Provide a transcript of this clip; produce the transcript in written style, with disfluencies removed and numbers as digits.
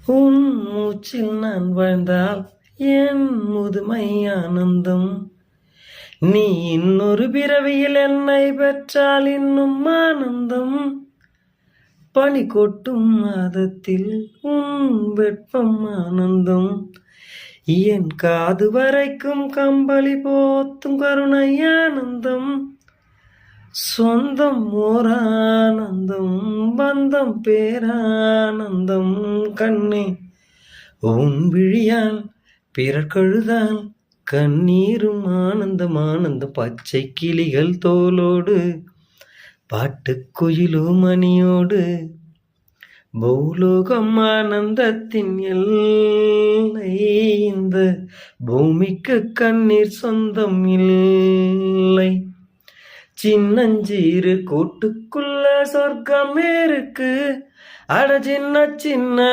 உன் மூச்சில் நான் வாழ்ந்தால் என் முதுமை ஆனந்தம். நீ இன்னொரு பிறவியில் என்னை பெற்றால் இன்னும் ஆனந்தம். பனி கொட்டும் மாதத்தில் உன் வெப்பம் ஆனந்தம். என் காது வரைக்கும் கம்பளி போத்தும் கருணை ஆனந்தம். சொந்தம் ஓரானந்தம், பந்தம் பேரானந்தம். கண்ணே உன் விழியால் பிறர் கழுதால் கண்ணீரும் ஆனந்தம் ஆனந்தம். பச்சை கிளிகள் தோலோடு பாட்டுக்குயிலோ மணியோடு பூலோகம் ஆனந்தத்தின் எல்லை. இந்த பூமிக்கு கண்ணீர் சொந்தம் இல்லை. சின்னஞ்சீரு கூட்டுக்குள்ள சொர்க்கம் இருக்கு. அட சின்ன சின்ன